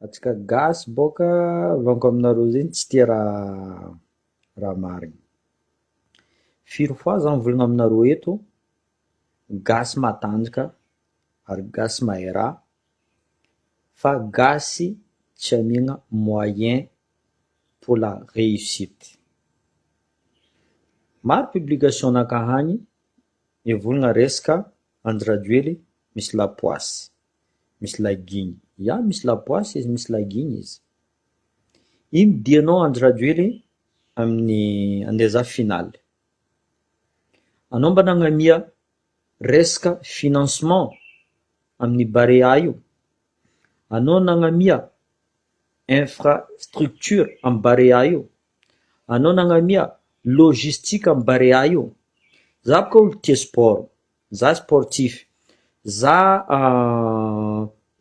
Atsika gasy boka vanko aminareo zegny tsy tia raha marigny. Firy fois zaho mivolagna aminareo eto, gasy matanjaka ary gasy mahay raha, fa gasy tsy amiagna moyen pour la réussite. Maro publication-nakahy agny mivolagna resaka Andry Rajoely misy lapoasy, misy lagigny. Ya misy lapoasy izy, misy lagigny izy. Ino dianao Andry Rajoely amin'ny andeha hizaha finaly? Anao mba nagnamia resaka financement amin'ny Barea io? Anao nagnamia infrastructure amin'ny Barea io? Anao nagnamia logistique amin'ny Barea io? Za boka olo tia sport, za sportif, za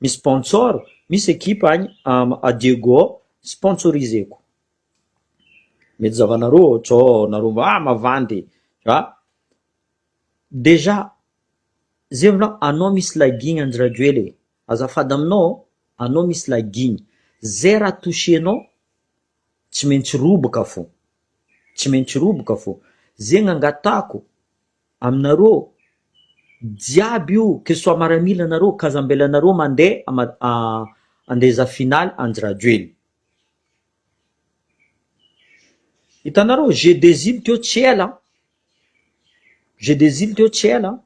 misy sponsor, misy équipe agny à Diego sponsoriseko. Mety zavanareo tsô nareo mavandy déjà zay volagno anao misy lagigny Andry Rajoely, azafady aminao anao misy lagigny, zay raha touchenao tsy maintsy roboka fô, tsy maintsy roboka fô. Zegny angatahako aminareo jiaby io, que soit miaramila anareo kazambelanareo mandeha andeha hizaha finaly Andry Rajoely. Hitanareo jeu des îles teo tsy ela, jeu des îles teo tsy ela.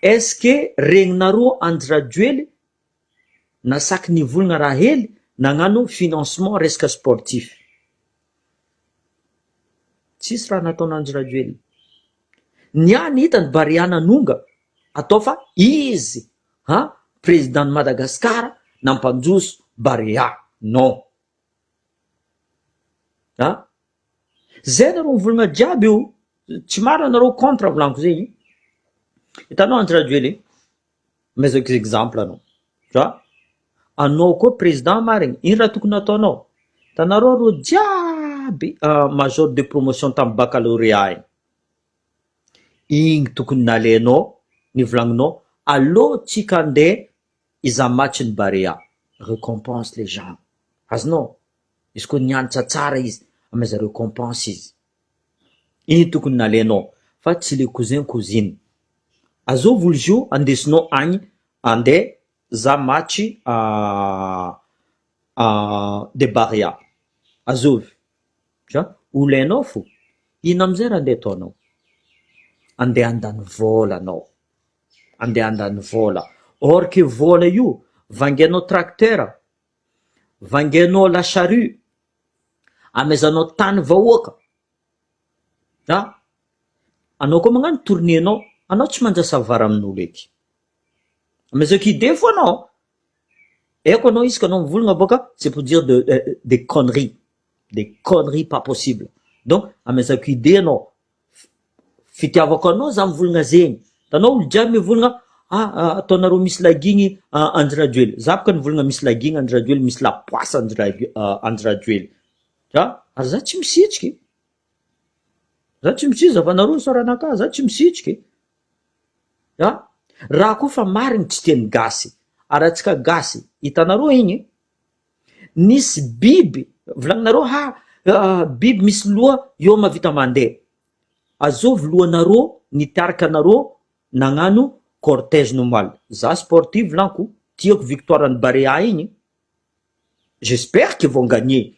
Est-ce que regninareo Andry Rajoely nasaky nivolagna raha hely nagnano financement resaka sportif? Tsisy raha nataon'Andry Rajoely. Niany hitany Barea nanonga atao fa izy président Madagasikara nampandroso Barea. Non. Zay nareo mivolagna jiaby io, tsy maro anareo contre volaniko zegny. Hitanao Andry Rajoely, mezako exemple anao. Anao koa président marigny, ino raha tokony ataonao? Hitanareo rô jiaby major de promotion tamin'ny baccalauréat igny tokony nalainao, nivolagninao allo tsika andeha hizaha matchin'ny Barea, récompense les gens. Azonao, izy koa niany tsatsara izy ameza récompense izy. Igny tokony nalainao fa tsy le cousin cousine. Azovy olo zio andesinao agny andeha hizaha matchy de Barea. Azovy olainao fo. Ino amizay raha andeha ataonao? Andeha andany vola anao, andeha andany vola. Or que vola io vangianao tracteur, vangianao la charrue, amezanao tany vahoaka. Anao koa magnano tournénao, anao tsy manjasa vary amin'olo eky. Amezako idée fo anao. Eko anao izy kanao mivolagna boka, c'est pour dire des conneries pas possible. Donc amezako idée anao. Fitiavako anao za mivolagna zegny. Tanao olo jiaby mivolagna ataonareo misy lagigny Andry Rajoely. Za boka nivolagna misy lagigny Andry Rajoely, misy lapoasy Andry Rajoely. Ary za tsy misitriky. Za tsy misitriky, zavanareo soranakahy, za tsy misitriky. Raha koa fa marigny tsy tiany gasy. Ary atsika gasy, hitanareo igny, nisy biby, volagninareo biby misy loha io mavita mandeha. Azovy lohanareo nitiaraka anareo nagnano cortège normal. Za sportif volaniko, tiako victoire an'ny Barea igny. J'espère qu'ils vont gagner.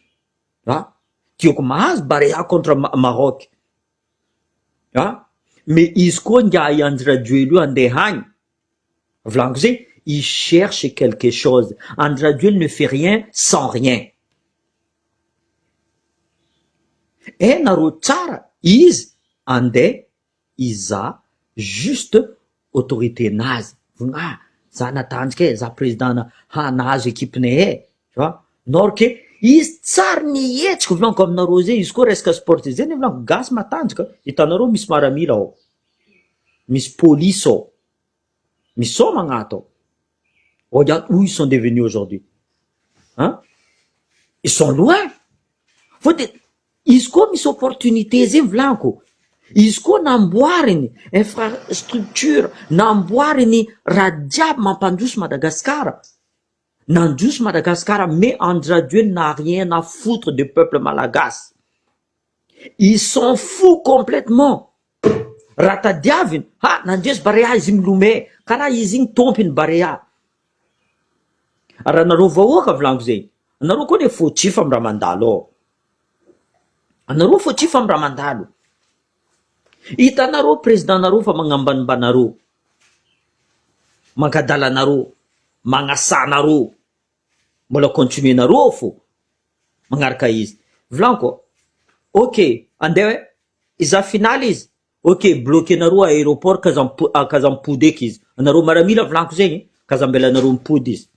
Tiako mahazo Barea contre Maroc. Mais izy koa ngia Andry Rajoely io andeha agny. Volaniko zay, il cherche quelque chose. Andry Rajoely ne fait rien sans rien. Nareo tsara, izy andeha izaha juste autorité nazy. Za natanjaka za président nahazo équipe-nay nor que izy tsara nihetsika volaniko aminareo zay, izy koa resaka sportif zay volaniko gasy matanjaka. Hitanareo misy miaramila ao, misy police ao, misy somagna atao. Regarde où ils sont devenus aujourd'hui. Ils sont loin. Izy koa misy opportunité zay volaniko. Izy koa namboariny infrastructure, namboariny raha jiaby mampandroso Madagasikara. nandroso Madagascar, mais André Rajoelina n'a rien à foutre du peuple malagasy. Ils s'en foutent complètement. Raha tadiaviny, nandresy Barea izy milomay, karaha izy igny tompiny Barea. Raha nareo vahoaka volaniko zay, anareo koa ne fautif amy raha mandalo ao. Anareo fautif amy raha mandalo. Hitanareo président nareo fa magnambanimbanareo, mankadalanareo, magnasanareo, mbola continue nareo fo magnaraka izy. Volaniko, ok, andeha iza finaly izy, ok, bloqué nareo aéroport kaza mipody eky izy. Anareo maramila volaniko zegny, kaza mbela nareo mipody izy.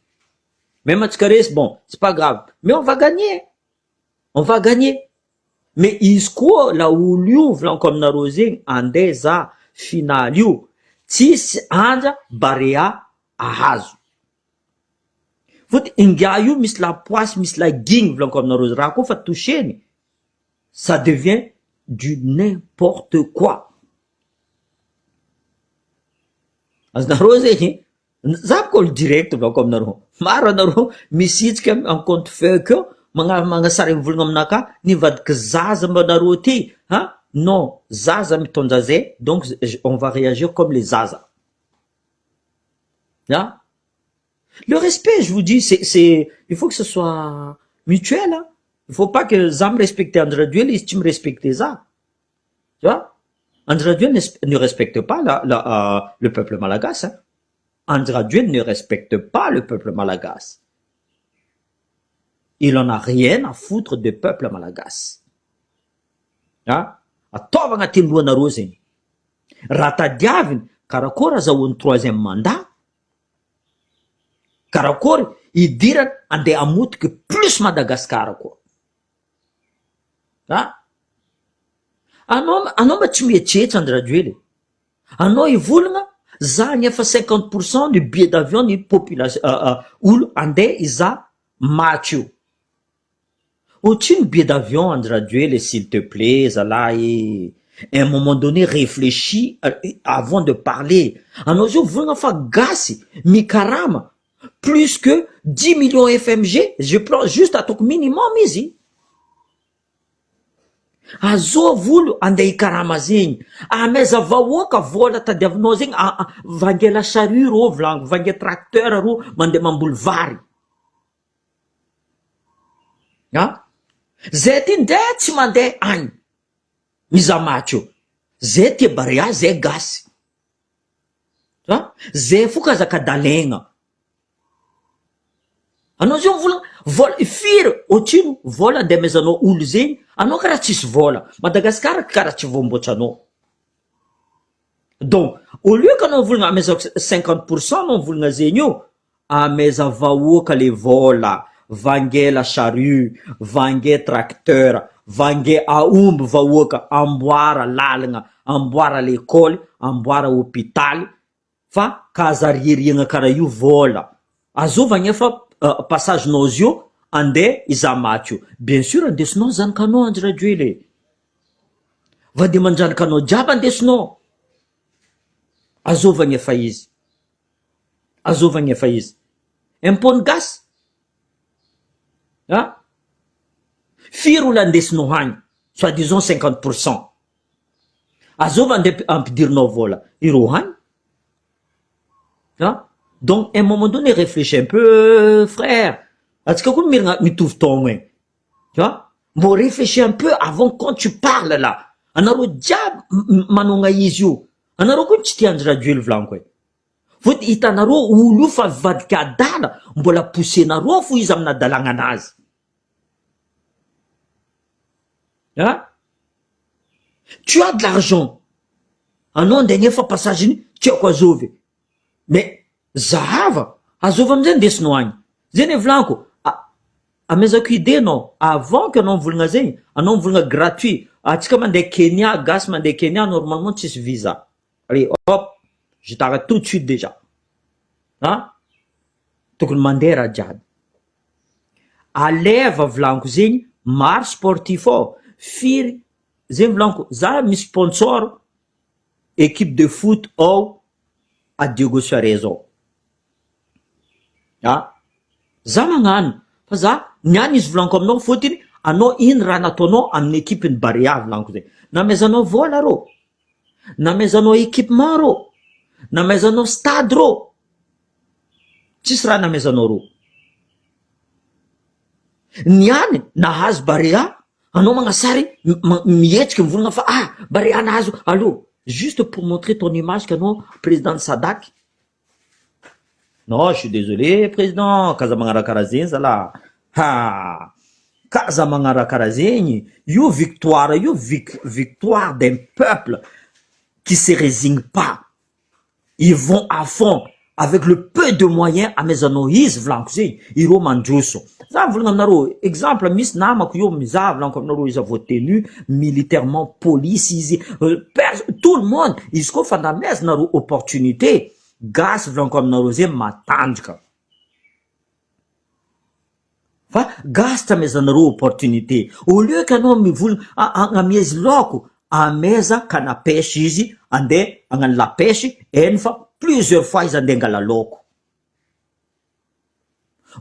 Même atsika resy, bon, c'est pas grave, mais on va gagner. On va gagner. Mais izy koa la olo io volaniko aminareo zegny andeha za finaly io, tsisy anja Barea ahazo. Fôty ingia io misy la poisse, misy la gigny volaniko aminareo, raha koa fa toucheny, ça devient du n'importe quoi. Azonareo zegny, za koa olo direct volaniko aminareo, maro anareo misitsika en compte feu keo, magnasara mivolagna aminaka, nivadiky zaza mbanareo ty, non, zaza mitondra zay, donc on va réagir comme les zaza. Le respect, je vous dis, il faut que ce soit mutuel. Il faut pas que za me respecte André Rajoelina, izy tsy me respecte za. Tu vois? André Rajoelina ne respecte pas le peuple malagasy. André Rajoelina ne respecte pas le peuple malagasy. Il en a rien à foutre du peuple malagasy. Ataova agnatin'ny lohanareo zegny. Raha tadiaviny, karakory azahoany troisième mandat, karakory idirany andeha amotiky plus Madagascar koa. Anao mba tsy mietretra André Rajoelina. Anao ivolagna za nefa 50% du billet d'avion ny population olo andeha iza match io. Otrino billet d'avion André Rajoelina, s'il te plaît, zalahy. À un moment donné, réfléchis avant de parler. Anao zio volagna fa gasy, mikarama, plus que 10 millions FMG, je prends juste ataoko minimum izy. Azo volo andeha ikarama zegny, ameza vahoaka vola tadiavinao zegny, vangela charrue ro volaniko, vange tracteur ro mandeha mamboly vary. Zay ty ndraiky tsy mandeha agny miza match io, zay tia Barea, zay gasy. Zay fo kazakadalegna. Anao zio mivolagna vola firy, otrino vola andeha amezanao olo zegny, anao karaha tsisy vola. Madagascar karaha tsy voamboatranao. Donc au lieu que anao volagna amezako 50%, anao volagna zegny io, ameza vahoaka le vola, vangela charrue, vange tracteur, vange aomby vahoaka, amboara lalagna, amboara l'école, amboara hôpitaly, fa kazaririagna karaha io vola. Azova nefa passage nao zio andeha iza match io. Bien sûr andesinao zanakanao André Rajoelina, va de manjanakanao jiaby andesinao. Azova nefa izy, azova nefa izy. Impony gasy. Firy olo andesinao agny, soit disons 50%. Azova andeha ampidirinao vola, iro agny. Donc à un moment donné, réfléchis un peu, frère. Atsika koa miragna mitovy taogno igny. Tu vois? Mbo réfléchis un peu avant quand tu parles là. Anareo jiaby manonga izy io. Anareo koa tsy tia André Rajoelina volaniko e. Fôty hitanareo olo io fa vadika adala, mbola poussenareo fo izy amina dalagna anazy. Tu as de l'argent. Anao andeha nefa passage iny tiako azovy. Mais zahava, azova amizay ndesinao agny. Zegny volaniko, amezako idée anao, avant que anao mivolagna zegny, anao mivolagna gratuit. Atsika mandeha Kenya, gasy mandeha Kenya, normalement tsisy visa. Allez, hop, je t'arrête tout de suite déjà. Tokony mandeha raha jiaby. Aleva volaniko zegny, maro sportif ao, firy, zegny volaniko, za misy sponsor, équipe de foot ao à Diego Suarez ao. Za magnano. Fa za, niany izy volaniko aminao fotiny, anao iny raha nataonao amin'ny équipe-ny Barea volaniko zay. Namezanao vola rô. Namezanao équipement rô. Namezanao stade rô. Tsisy raha namezanao rô. Niany nahazo Barea, anao magnasary mietriky mivolagna fa Barea nahazo. Allô, juste pour montrer ton image qu'anao président Sadak. Non, je suis désolé, président. Kaza magnarakarah zegny zala. Kaza magnarakarah zegny. Io victoire, io victoire d'un peuple qui se résigne pas. Ils vont à fond avec le peu de moyens amezanao izy volaniko zegny. Iro mandroso. Za volagna aminareo, exemple misy namako io mizaha volaniko aminareo izy voatenu militairement police izy. Tout le monde, izy koa fa namezanareo opportunité. Gasy volaniko aminareo zegny matanjaka. Fa gasy tamezanareo opportunité. Au lieu qu'anao mivolagna amezy laoko, ameza kana pêche izy, ande agnano la pêche, eny fa plusieurs fois izy ande angala laoko.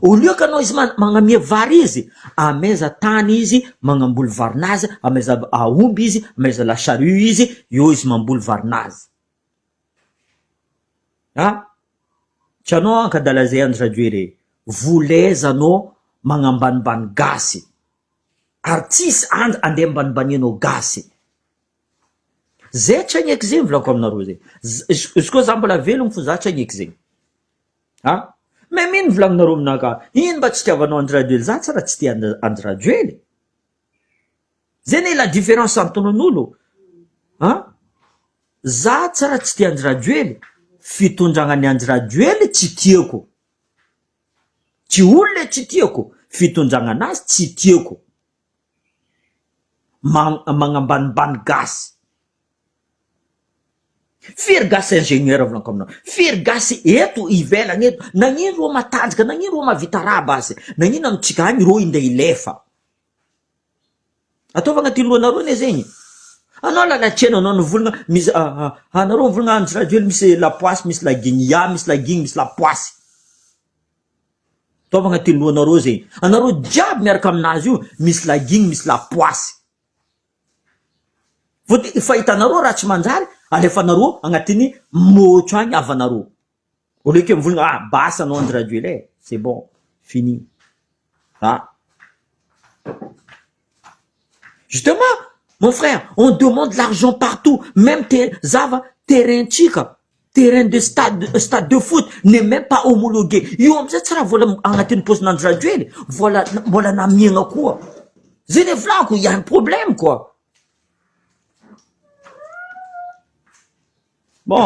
Au lieu qu'anao izy magnamia vary izy, ameza tany izy, magnamboly varinazy, ameza aomby izy, ameza la charrue izy, io izy mamboly varinazy. Tsy anao ankadala zay andro radio re. Volezanao magnambanimbany gasy. Artiste ande ambanimbanianao gasy. Zay tsy agneky zegny volako aminareo zay. Izy koa za mbola velogno fo za tsy agneky zegny. Mais mino volagninareo aminaka, ino mba tsy tiavanao andro radio za tsara tsy tia andro radio ely. Zay la différence entre n'olo. Za tsara tsy tia andro radio ely. Fitondragnany andro radio ely tsy tiako. Tsy olona tsy tiako. Fitondragnanazy tsy tiako. Magnambanimbany gasy. Firy gasy ingénieur volaniko aminao. Firy gasy eto ivelagny eto. Nagnino rô matanjaka, nagnino rô mavita raha basy. Nagnino amitsika agny rô inda ilefa. Ataovagna ty lohanareo ne zegny. Anao lalatsena anao nivolagna misy anareo mivolagna andro radio misy lapoasy, misy lagigny. Misy lagigny, misy lapoasy. Ataovagna ty lohanareo zegny. Anareo jiaby miaraka aminazy io, misy lagigny, misy lapoasy. Fahitanareo raha tsy manjary, alefanareo agnatiny motro agny avanareo. Au lieu que mivolagna basy anao andro radio ile, c'est bon, fini. Justement, mon frère, on demande l'argent partout. Même terrain tchika, terrain de stade de foot n'est même pas homologué. Io amzay tsara vola agnatiny poste n'andro radio ile. Vola namiagna koa. Zay le volako, il y a un problème quoi. Bon,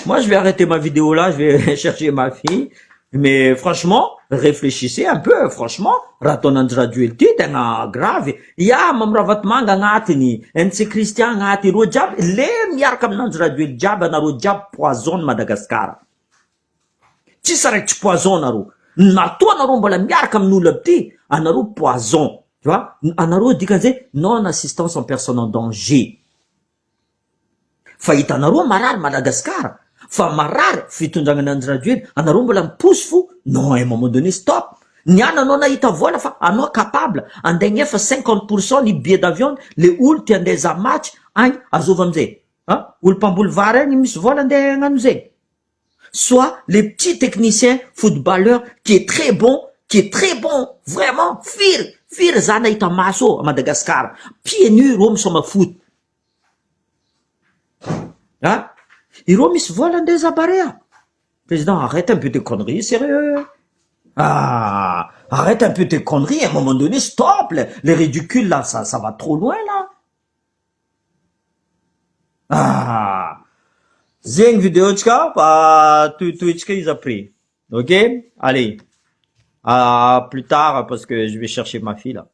moi je vais arrêter ma vidéo là, je vais chercher ma fille. Mais franchement, réfléchissez un peu, franchement. Raton andro radio ity tegna grave. Mamravatomanga agnatiny, NC Christian agnatiny, ro jiaby le miaraka amin'andro radio jiaby anareo jiaby poison Madagascar. Tsisy araiky tsy poison anareo. Natoa anareo mbola miaraka amin'olo aby ty, anareo poison. Tu vois? Anareo dikan'izay non assistance en personne en danger. Fa hitanareo marary Madagascar. Fa marary fitondragnany andro radio eny, anareo mbola miposy fo. Non, à un moment donné, stop. Niany anao nahita vola fa anao capable andegnefa 50% ny billet d'avion, le olo ty andeha match agny azova amizay. Olo mpamboly vary agny misy vola andeha agnano zay. Soit les petits techniciens footballeurs qui est très bon, vraiment, firy za nahita maso à Madagascar. Pieds nus ro misoma foot. Iro misy vola andeha Barea. Président, arrête un peu tes conneries, sérieux. Arrête un peu tes conneries, à un moment donné, stop. Les ridicules là, ça va trop loin là. Zeng vidéo tchka, Twitchka ils a pris. Ok? Allez. À plus tard parce que je vais chercher ma fille là.